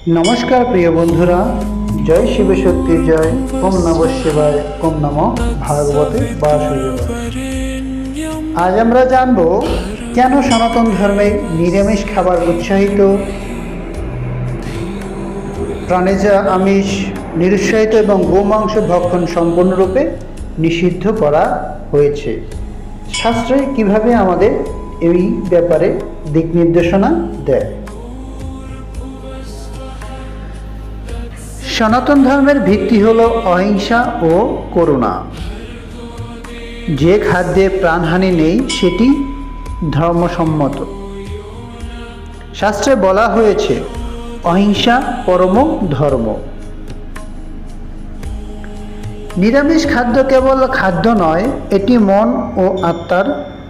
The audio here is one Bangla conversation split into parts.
नमस्कार प्रिय बंधुरा जय शिव शक्ति जय ओम नमः शिवाय ओम नमो भागवते वासुदेवाय। आज আমরা জানবো কেন সনাতন ধর্মে নিরামিষ খাবার উৎসাহিত, প্রাণীজ আমিষ নিরুৎসাহিত এবং গোমাংস ভক্ষণ সম্পূর্ণরূপে নিষিদ্ধ করা হয়েছে। শাস্ত্রে কিভাবে আমাদের এই ব্যাপারে দিক নির্দেশনা দেয়। সনাতন ধর্মের ভিত্তি হলো অহিংসা ও করুণা। যে খাদ্যে প্রাণহানি নেই সেটি ধর্মসম্মত। শাস্ত্রে বলা হয়েছে অহিংসা পরম ধর্ম। নিরামিষ খাদ্য কেবল খাদ্য নয়, এটি মন ও আত্মার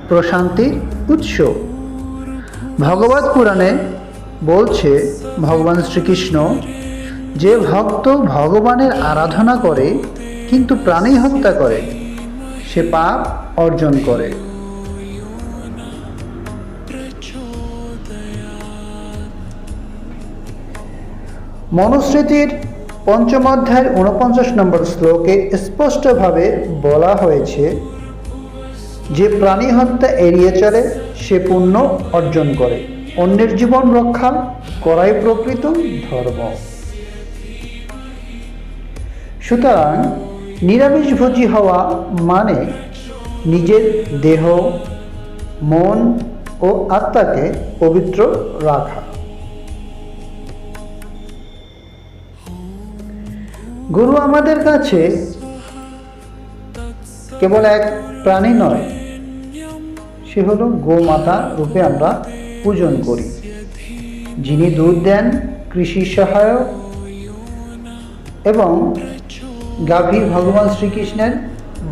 প্রশান্তির উৎস। ভগবত পুরাণে বলছে ভগবান শ্রীকৃষ্ণ, যে ভক্ত ভগবানের আরাধনা করে কিন্তু প্রাণী হত্যা করে সে পাপ অর্জন করে। মনুস্মৃতির পঞ্চম অধ্যায়ের 49 নম্বর শ্লোকে স্পষ্টভাবে বলা হয়েছে, যে প্রাণী হত্যা এড়িয়ে চলে সে পুণ্য অর্জন করে। অন্যের জীবন রক্ষা করাই প্রকৃত ধর্ম। সুতরাং নিরামিষভোজী হওয়া মানে নিজের দেহ, মন ও আত্মাকে পবিত্র রাখা। গুরু আমাদের কাছে কেবল এক প্রাণী নয়, সে হলো গোমাতা রূপে আমরা পূজন করি। যিনি দুধ দেন, কৃষি সহায়ক এবং গাভী ভগবান শ্রীকৃষ্ণের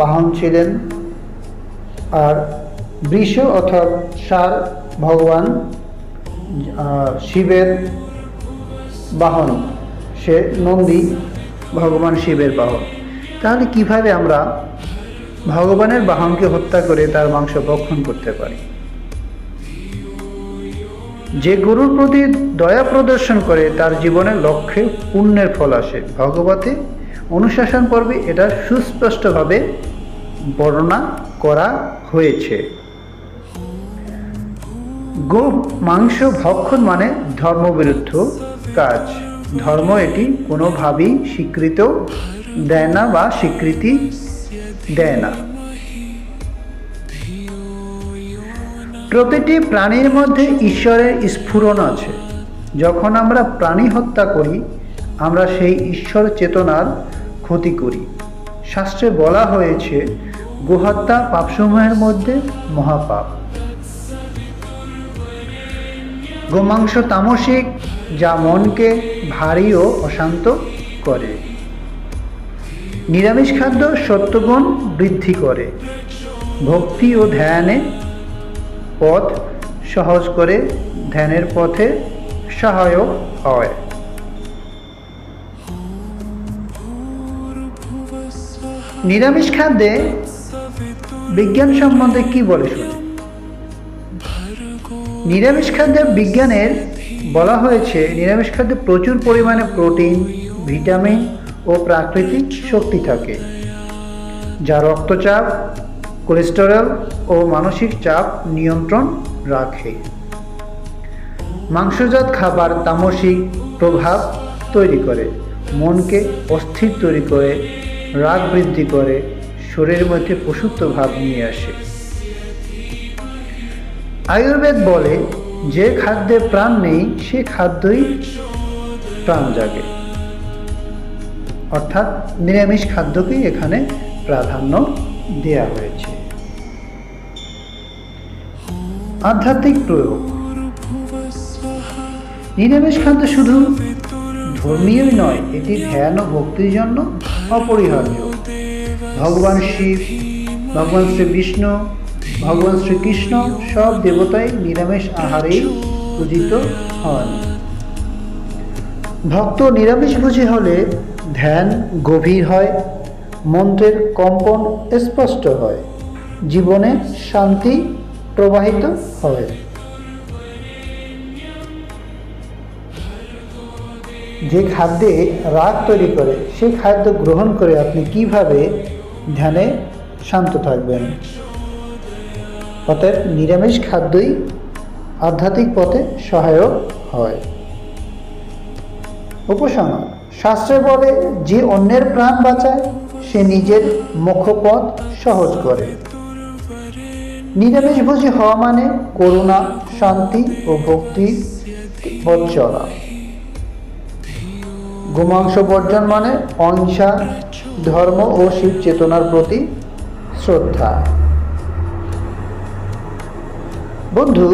বাহন ছিলেন, আর বৃষ অথবা ষাঁড় ভগবান শিবের বাহন, সে নন্দী ভগবান শিবের বাহন। তাহলে কিভাবে আমরা ভগবানের বাহনকে হত্যা করে তার মাংস ভক্ষণ করতে পারি? যে গুরুর প্রতি দয়া প্রদর্শন করে তার জীবনের লক্ষ্যে পুণ্যের ফল আসে। ভগবতে অনুশাসন পর্বে এটা সুস্পষ্টভাবে বর্ণনা করা হয়েছে। গো মাংস ভক্ষণ মানে ধর্মবিরুদ্ধ কাজ। ধর্ম এটি কোনোভাবেই স্বীকৃত দেয় না বা স্বীকৃতি দেয় না। প্রতিটি প্রাণীর মধ্যে ঈশ্বরের স্ফুরণ আছে। যখন আমরা প্রাণী হত্যা করি আমরা সেই ঈশ্বর চেতনার ক্ষতি করি। শাস্ত্রে বলা হয়েছে গোহত্যা পাপসমূহের মধ্যে মহাপাপ। গোমাংস তামসিক, যা মনকে ভারী ও অশান্ত করে। নিরামিষ খাদ্য সত্ত্বগুণ বৃদ্ধি করে, ভক্তি ও ধ্যানে পথ সহজ করে, ধ্যানের পথে সহায়ক হয়। নিরামিষ খাদ্যে বিজ্ঞান সম্বন্ধে কি বলে শুনি। নিরামিষ খাদ্যে বিজ্ঞানের বলা হয়েছে নিরামিষ খাদ্যে প্রচুর পরিমাণে প্রোটিন, ভিটামিন ও প্রাকৃতিক শক্তি থাকে, যা রক্তচাপ, কোলেস্টেরল ও মানসিক চাপ নিয়ন্ত্রণ রাখে। মাংসজাত খাবার তামসিক প্রভাব তৈরি করে, মনকে অস্থির তৈরি করে, রাগ বৃদ্ধি করে, শরীরের মধ্যে পশুত্ব ভাব নিয়ে আসে। আয়ুর্বেদ বলে যে খাদ্যে প্রাণ নেই সে খাদ্যই প্রাণ জাগে। অর্থাৎ নিরামিষ খাদ্যকেই এখানে প্রাধান্য দেয়া হয়েছে। আধ্যাত্মিক প্রয়োগ। নিরামিষ খাদ্য শুধু ধর্মীয়ই নয়, এটি ধ্যান ও ভক্তির জন্য অপরিহার্য। ভগবান শিব, ভগবান শ্রী বিষ্ণু, ভগবান শ্রীকৃষ্ণ সব দেবতাই নিরামিষ আহারেই পূজিত হন। ভক্ত নিরামিষভোজী হলে ধ্যান গভীর হয়, মন্ত্রের কম্পন স্পষ্ট হয়, জীবনে শান্তি প্রবাহিত হয়। যে খাদ্যে রাগ তৈরি করে সেই খাদ্য গ্রহণ করে আপনি কিভাবে ধ্যানে শান্ত থাকবেন। অতএব নিরামিষ খাদ্যই আধ্যাত্মিক পথে সহায়ক হয়। উপসংহার: শাস্ত্রে বলে, যে অন্যের প্রাণ বাঁচায় সে নিজের মোক্ষপথ সহজ করে। নিরামিষভোজী হওয়া মানে করুণা, শান্তি ও ভক্তির পথ চলা। গোমাংস বর্জন মানে অহিংসা, ধর্ম ও শিব চেতনার প্রতি শ্রদ্ধা। বন্ধু,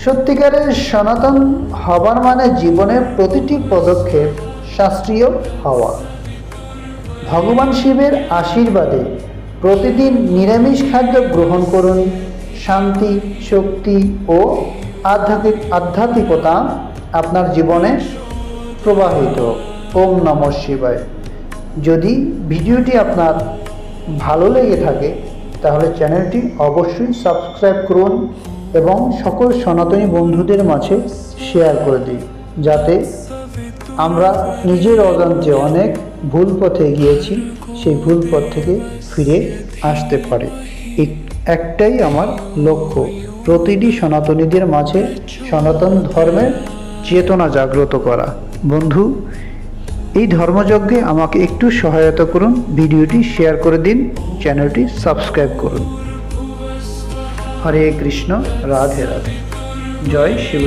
সত্যিকারের সনাতন হবার মানে জীবনের প্রতিটি পদক্ষেপ শাস্ত্রীয় হওয়া। ভগবান শিবের আশীর্বাদে প্রতিদিন নিরামিষ খাদ্য গ্রহণ করুন। শান্তি, শক্তি ও আধ্যাত্মিকতা আপনার জীবনে প্রবাহিত। ওম নমঃ শিবায়। যদি ভিডিওটি আপনার ভালো লেগে থাকে তাহলে চ্যানেলটি অবশ্যই সাবস্ক্রাইব করুন এবং সকল সনাতনী বন্ধুদের মাঝে শেয়ার করে দিন, যাতে আমরা নিজের অজান্তে অনেক ভুল পথে গিয়েছি সেই ভুল পথ থেকে ফিরে আসতে পারে। একটাই আমার লক্ষ্য, প্রতিটি সনাতনীদের মাঝে সনাতন ধর্মের চেতনা জাগ্রত করা। বন্ধু, এই ধর্মযজ্ঞে আমাকে একটু সহায়তা করুন, ভিডিওটি শেয়ার করে দিন, চ্যানেলটি সাবস্ক্রাইব করুন। হরে কৃষ্ণ, রাধে রাধে, জয় শিব।